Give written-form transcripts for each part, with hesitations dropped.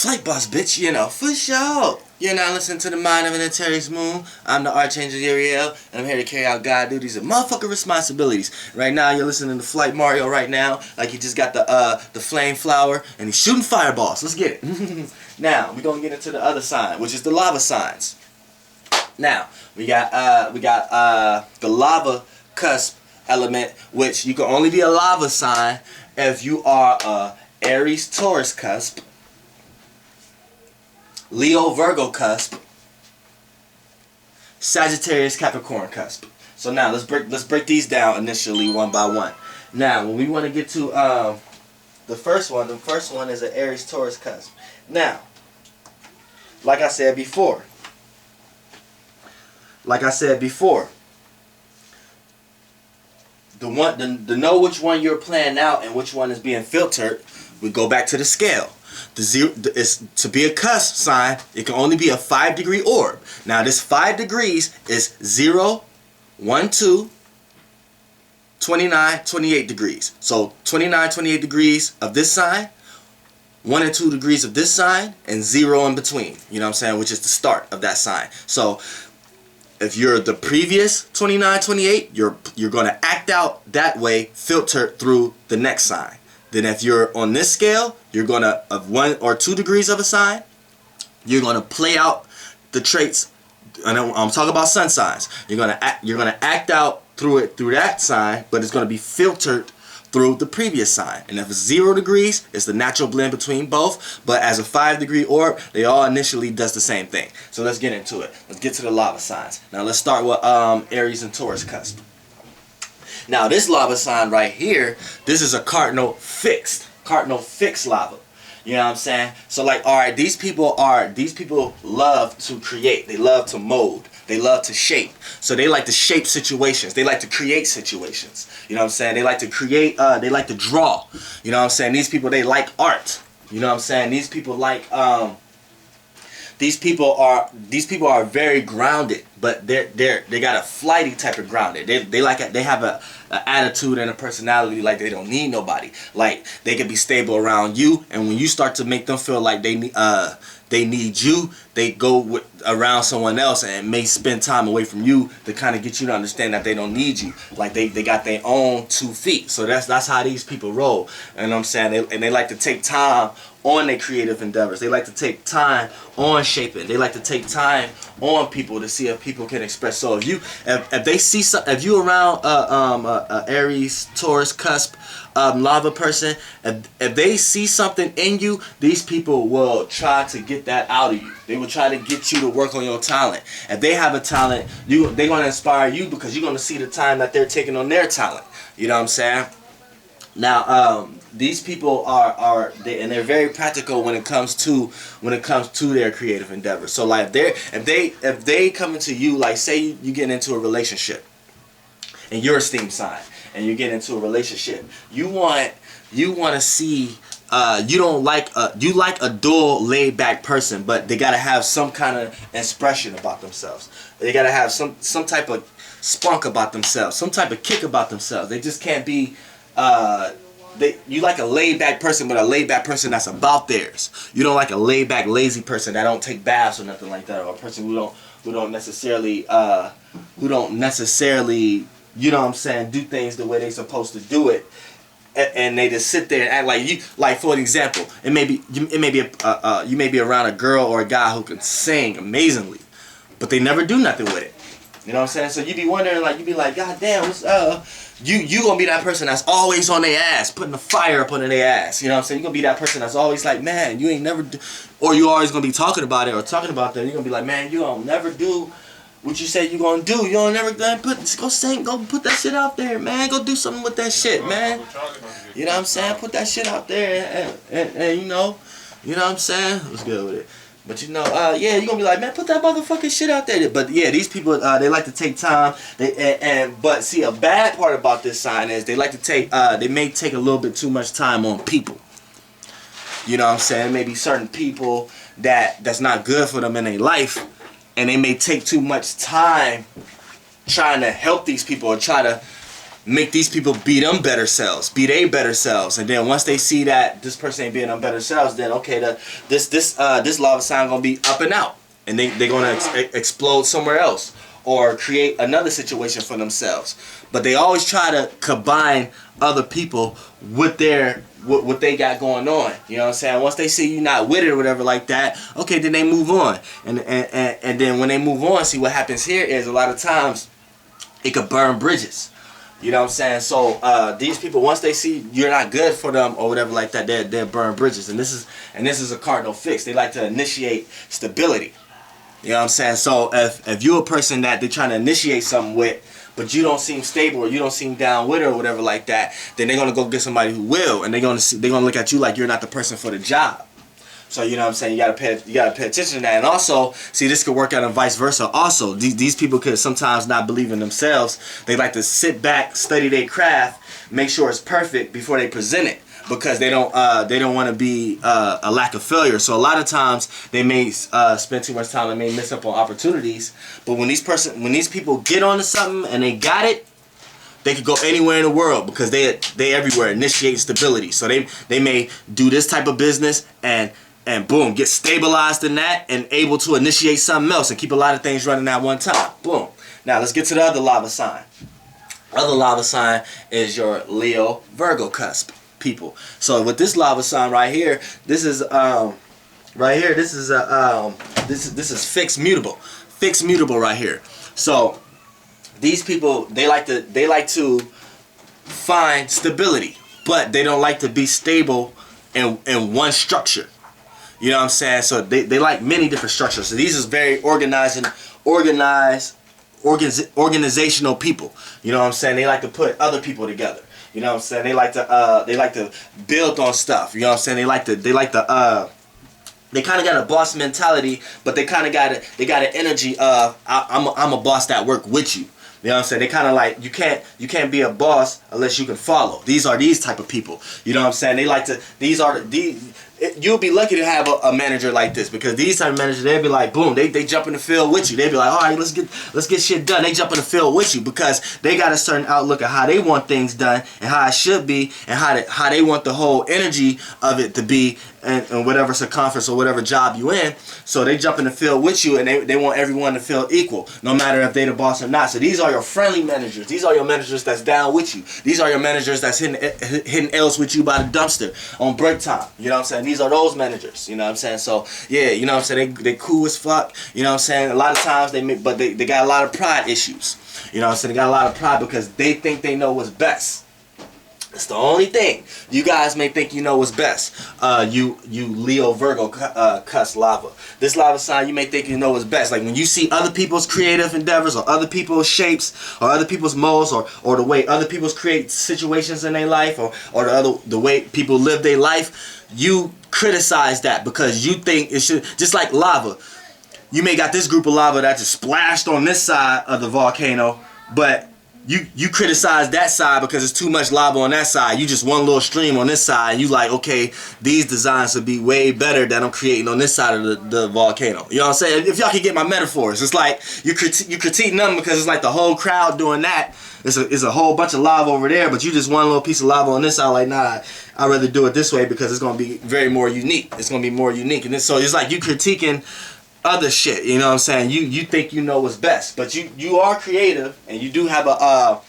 flight boss, bitch, you know, for sure. You're now listening to the Mind of an Aquarius Moon. I'm the Archangel Uriel, and I'm here to carry out God duties and motherfucking responsibilities. Right now, you're listening to Flight Mario right now, like he just got the flame flower, and he's shooting fireballs. Let's get it. Now, we're gonna get into the other sign, which is the lava signs. Now, we got the lava cusp element, which you can only be a lava sign if you are a Aries+Taurus cusp, Leo+Virgo cusp, Sagittarius+Capricorn cusp. So now let's break these down initially one by one. Now, when we want to get to the first one is an Aries+Taurus cusp. Now, like I said before, to know which one you're playing out and which one is being filtered, we go back to the scale. To be a cusp sign, it can only be a 5-degree orb. Now this 5 degrees is 0, 1, 2, 29, 28 degrees. So 29, 28 degrees of this sign, 1 and 2 degrees of this sign, and 0 in between. You know what I'm saying? Which is the start of that sign. So if you're the previous 29, 28, you're going to act out that way, filtered through the next sign. Then if you're on this scale, you're going to, of 1 or 2 degrees of a sign, you're going to play out the traits. And I'm talking about sun signs. You're going to act out through that sign, but it's going to be filtered through the previous sign. And if it's 0 degrees, it's the natural blend between both. But as a 5-degree orb, they all initially does the same thing. So let's get into it. Let's get to the lava signs. Now let's start with Aries and Taurus cusp. Now this lava sign right here, this is a cardinal fixed lava. You know what I'm saying? So like, all right, these people love to create. They love to mold. They love to shape. So they like to shape situations. They like to create situations. You know what I'm saying? They like to create, they like to draw. You know what I'm saying? These people, they like art. You know what I'm saying? These people like, these people are very grounded, but they got a flighty type of grounded. They have a attitude and a personality like they don't need nobody. Like they can be stable around you, and when you start to make them feel like they need you, they go around someone else and may spend time away from you to kind of get you to understand that they don't need you. Like they got their own 2 feet. So that's how these people roll. And I'm saying, and they like to take time on their creative endeavors. They like to take time on shaping. They like to take time on people to see if people can express. So if you around Aries+Taurus cusp lava person, if they see something in you, these people will try to get that out of you. They will try to get you to work on your talent. If they have a talent, they're going to inspire you because you're going to see the time that they're taking on their talent. You know what I'm saying? Now, these people they're very practical when it comes to their creative endeavors. So like if they come into you, like say you get into a relationship and you're a steam sign and you get into a relationship, you want to see you like a dull, laid back person, but they gotta have some kind of expression about themselves. They gotta have some type of spunk about themselves, some type of kick about themselves. They just can't be you like a laid back person, but a laid back person that's about theirs. You don't like a laid back, lazy person that don't take baths or nothing like that, or a person who don't necessarily you know what I'm saying, do things the way they supposed to do it. And they just sit there and act like you. Like for an example, you may be around a girl or a guy who can sing amazingly, but they never do nothing with it. You know what I'm saying? So you be wondering, like, you be like, God damn, you gonna be that person that's always on their ass, putting the fire up under their ass. You know what I'm saying? You gonna be that person that's always like, man, you ain't never do, or you always gonna be talking about it or talking about that. You're gonna be like, man, you don't never do what you say you gonna do. You don't never go sing, go put that shit out there, man. Go do something with that shit, man. You know what I'm saying? Put that shit out there, and you know what I'm saying? Let's go with it. But you know, yeah, you're gonna be like, man, put that motherfucking shit out there. But yeah, these people, they like to take time. But see, a bad part about this sign is they like to take, they may take a little bit too much time on people. You know what I'm saying? Maybe certain people that's not good for them in their life, and they may take too much time trying to help these people or try to make these people be them better selves, be they better selves, and then once they see that this person ain't being them better selves, then okay, this lava sign gonna be up and out, and they're gonna explode somewhere else or create another situation for themselves. But they always try to combine other people with what they got going on. You know what I'm saying? Once they see you not with it or whatever like that, okay, then they move on. And then when they move on, see what happens here is a lot of times it could burn bridges. You know what I'm saying? So these people, once they see you're not good for them or whatever like that, they'll burn bridges. And this is a cardinal fix. They like to initiate stability. You know what I'm saying? So if you're a person that they're trying to initiate something with, but you don't seem stable or you don't seem down with it or whatever like that, then they're gonna go get somebody who will, and they're gonna look at you like you're not the person for the job. So you know what I'm saying? You gotta pay attention to that. And also, see, this could work out and vice versa. Also, these people could sometimes not believe in themselves. They like to sit back, study their craft, make sure it's perfect before they present it, because they don't want to be a lack of failure. So a lot of times they may spend too much time and may miss up on opportunities. But when these people get onto something and they got it, they could go anywhere in the world because they everywhere, initiate stability. So they may do this type of business and boom, get stabilized in that and able to initiate something else and keep a lot of things running at one time. Boom. Now let's get to the other lava sign. Other lava sign is your Leo+Virgo cusp people. So with this lava sign right here, this is fixed mutable right here. So these people, they like to find stability, but they don't like to be stable in one structure. You know what I'm saying? So they like many different structures. So these is very organizational people. You know what I'm saying? They like to put other people together. You know what I'm saying? They like to build on stuff. You know what I'm saying? They kind of got a boss mentality, but they kind of got an energy of I'm a boss that work with you. You know what I'm saying? They kind of like, you can't be a boss unless you can follow. These are these type of people. You know what I'm saying? They like to, you'll be lucky to have a manager like this, because these type of managers, they'll be like, boom, they jump in the field with you. They'll be like, all right, let's get shit done. They jump in the field with you because they got a certain outlook of how they want things done and how it should be and how they want the whole energy of it to be in whatever circumference or whatever job you in. So they jump in the field with you, and they want everyone to feel equal, no matter if they the boss or not. So these are your friendly managers. These are your managers that's down with you. These are your managers that's hitting L's with you by the dumpster on break time. You know what I'm saying? These are those managers. You know what I'm saying? So yeah, you know what I'm saying? They cool as fuck. You know what I'm saying? A lot of times they got a lot of pride issues. You know what I'm saying? They got a lot of pride because they think they know what's best. It's the only thing. You guys may think you know what's best. You Leo+Virgo cusp lava. This lava sign, you may think you know what's best. Like when you see other people's creative endeavors or other people's shapes or other people's molds or the way other people's create situations in their life or the way people live their life, you criticize that because you think it should, just like lava. You may got this group of lava that just splashed on this side of the volcano, but you criticize that side because it's too much lava on that side. You just one little stream on this side, and you like, okay, these designs would be way better than I'm creating on this side of the volcano. You know what I'm saying? If y'all can get my metaphors, it's like you critiquing them because it's like the whole crowd doing that. It's a whole bunch of lava over there, but you just one little piece of lava on this side. Like, nah, I'd rather do it this way because it's gonna be more unique. It's gonna be more unique, and so it's like you critiquing other shit. You know what I'm saying? You think you know what's best, but you are creative and you do have a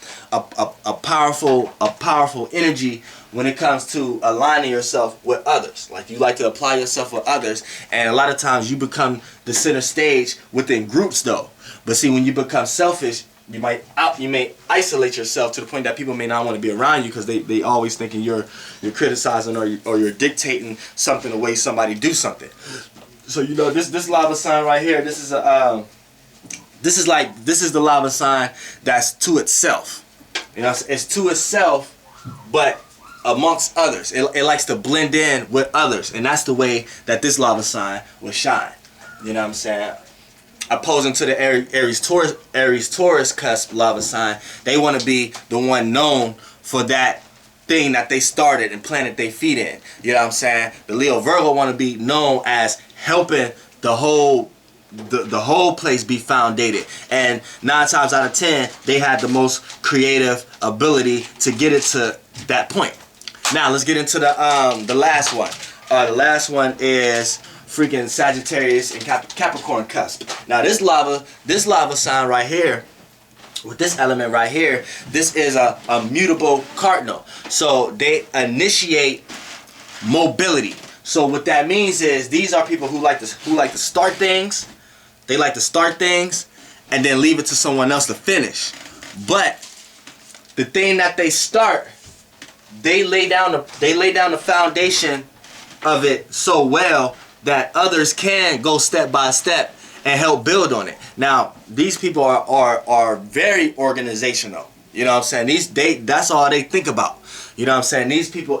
powerful energy when it comes to aligning yourself with others. Like you like to apply yourself with others, and a lot of times you become the center stage within groups though. But see, when you become selfish, you may isolate yourself to the point that people may not want to be around you because they always thinking you're criticizing or you're dictating something the way somebody do something. So you know this lava sign right here. This is the lava sign that's to itself. You know, it's to itself, but amongst others. It likes to blend in with others, and that's the way that this lava sign will shine. You know what I'm saying? Opposing to the Aries+Taurus cusp lava sign, they want to be the one known for that thing that they started and planted their feet in. You know what I'm saying? The Leo+Virgo want to be known as helping the whole the whole place be founded. And 9 times out of 10, they had the most creative ability to get it to that point. Now let's get into the last one. The last one is freaking Sagittarius and Capricorn cusp. Now this lava sign right here, with this element right here, this is a mutable cardinal. So they initiate mobility. So what that means is these are people who like to start things. They like to start things and then leave it to someone else to finish. But the thing that they start, they lay down the foundation of it so well that others can go step by step and help build on it. Now, these people are very organizational. You know what I'm saying? That's all they think about. You know what I'm saying? These people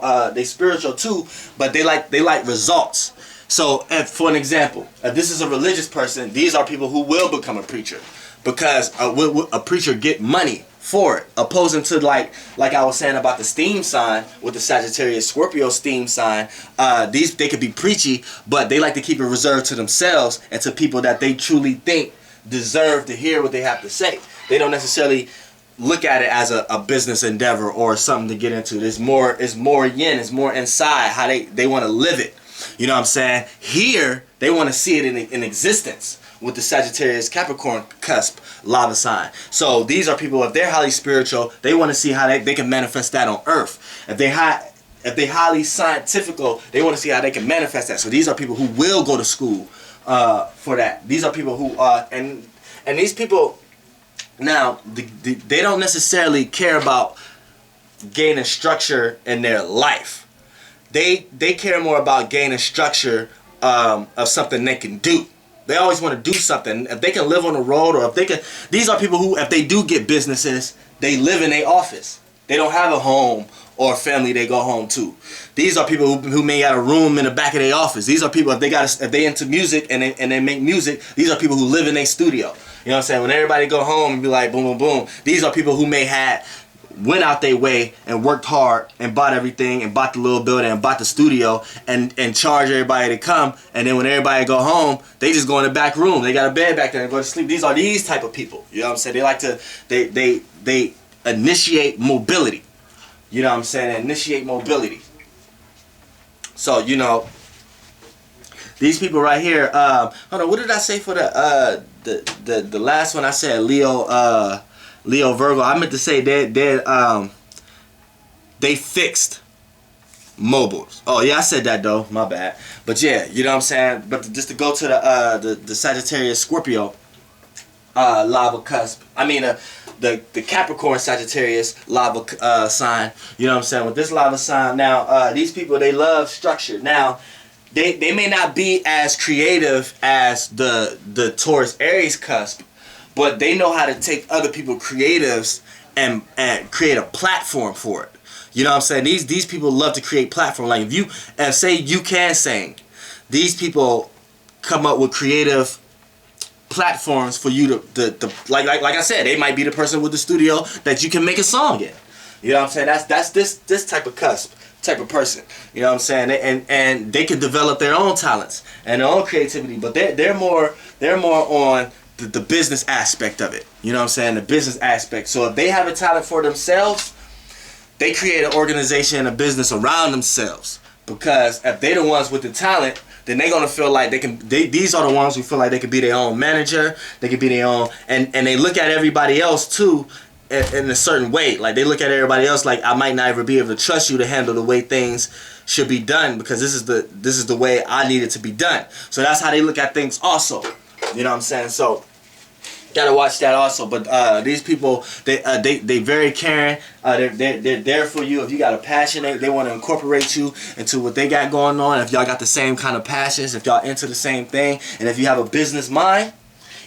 are they spiritual too, but they like results. So, for an example, if this is a religious person, these are people who will become a preacher, because a preacher get money for it, opposing to like I was saying about the steam sign with the Sagittarius Scorpio steam sign. They could be preachy, but they like to keep it reserved to themselves and to people that they truly think deserve to hear what they have to say. They don't necessarily look at it as a business endeavor or something to get into. It's more yin, it's more inside how they want to live it. You know what I'm saying? Here they want to see it in existence with the Sagittarius Capricorn cusp lava sign. So these are people, if they're highly spiritual, they want to see how they can manifest that on earth. If they highly scientifical, they want to see how they can manifest that. So these are people who will go to school for that. These are people who and these people now they don't necessarily care about gaining structure in their life. They care more about gaining structure of something they can do. They always want to do something. If they can live on the road, or if they can, these are people who, if they do get businesses, they live in their office. They don't have a home or a family they go home to. These are people who may have a room in the back of their office. These are people, if they into music and they make music, these are people who live in their studio. You know what I'm saying? When everybody go home and be like boom, boom, boom, these are people who may went out their way and worked hard and bought everything and bought the little building and bought the studio and charge everybody to come, and then when everybody go home, they just go in the back room. They got a bed back there and go to sleep. These are these type of people. You know what I'm saying? They like to they initiate mobility. You know what I'm saying? They initiate mobility. So, you know, these people right here, hold on, what did I say for the last one? I said Leo+Virgo. I meant to say they fixed mobiles. Oh yeah, I said that though. My bad. But yeah, you know what I'm saying. But just to go to the Sagittarius Scorpio lava cusp. I mean the Capricorn Sagittarius lava sign. You know what I'm saying. With this lava sign, now these people, they love structure. Now they may not be as creative as the Taurus Aries cusp, but they know how to take other people's creatives and create a platform for it. You know what I'm saying? These people love to create platform. Like if say you can sing, these people come up with creative platforms for you to like I said, they might be the person with the studio that you can make a song in. You know what I'm saying? That's this type of cusp, type of person. You know what I'm saying? And they can develop their own talents and their own creativity, but they're more on the business aspect of it. You know what I'm saying? The business aspect. So if they have a talent for themselves, they create an organization and a business around themselves. Because if they're the ones with the talent, then they're gonna feel like these are the ones who feel like they could be their own manager, they could be their own, and they look at everybody else too in a certain way. Like they look at everybody else like, I might not ever be able to trust you to handle the way things should be done, because this is the way I need it to be done. So that's how they look at things also. You know what I'm saying? So gotta watch that also. But these people, they very caring. They're there for you. If you got a passion, they want to incorporate you into what they got going on. If y'all got the same kind of passions, if y'all into the same thing, and if you have a business mind,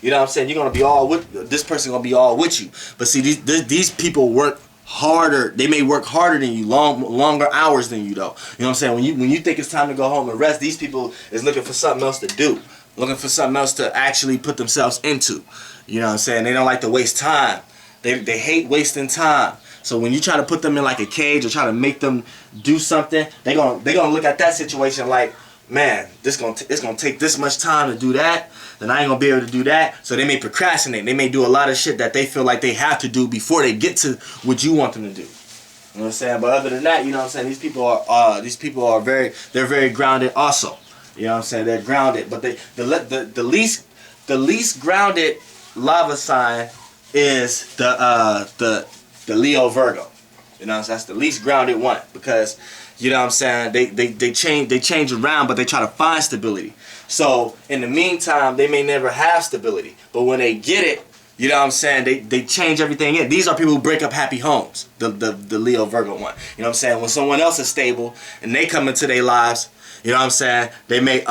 you know what I'm saying, you're gonna be all with this person. Gonna be all with you. But see, these people work harder. They may work harder than you, longer hours than you though. You know what I'm saying? When you think it's time to go home and rest, these people is looking for something else to do. Looking for something else to actually put themselves into. You know what I'm saying? They don't like to waste time. They hate wasting time. So when you try to put them in like a cage or try to make them do something, they gonna look at that situation like, man, it's gonna take this much time to do that, then I ain't gonna be able to do that. So they may procrastinate. They may do a lot of shit that they feel like they have to do before they get to what you want them to do. You know what I'm saying? But other than that, you know what I'm saying, these people are very grounded also. You know what I'm saying? They're grounded, but the least grounded lava sign is the Leo+Virgo. You know, that's the least grounded one, because you know what I'm saying, they change around, but they try to find stability. So in the meantime, they may never have stability, but when they get it, you know what I'm saying, they change everything in. These are people who break up happy homes. The Leo+Virgo one. You know what I'm saying? When someone else is stable and they come into their lives, you know what I'm saying, they may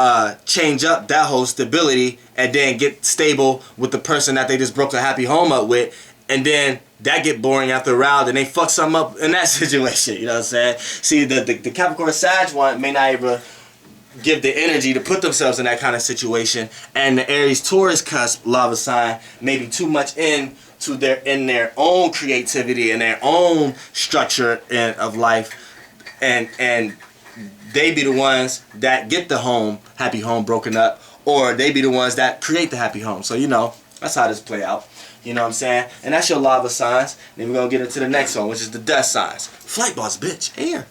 change up that whole stability and then get stable with the person that they just broke a happy home up with, and then that get boring after a while, then they fuck something up in that situation. You know what I'm saying? See, the Capricorn Sag one may not even give the energy to put themselves in that kind of situation, and the Aries+Taurus cusp lava sign may be too much into their own creativity and their own structure of life, and they be the ones that get the happy home broken up, or they be the ones that create the happy home. So you know, that's how this play out. You know what I'm saying? And that's your lava signs. Then we're gonna get into the next one, which is the dust signs. Flight boss, bitch, air.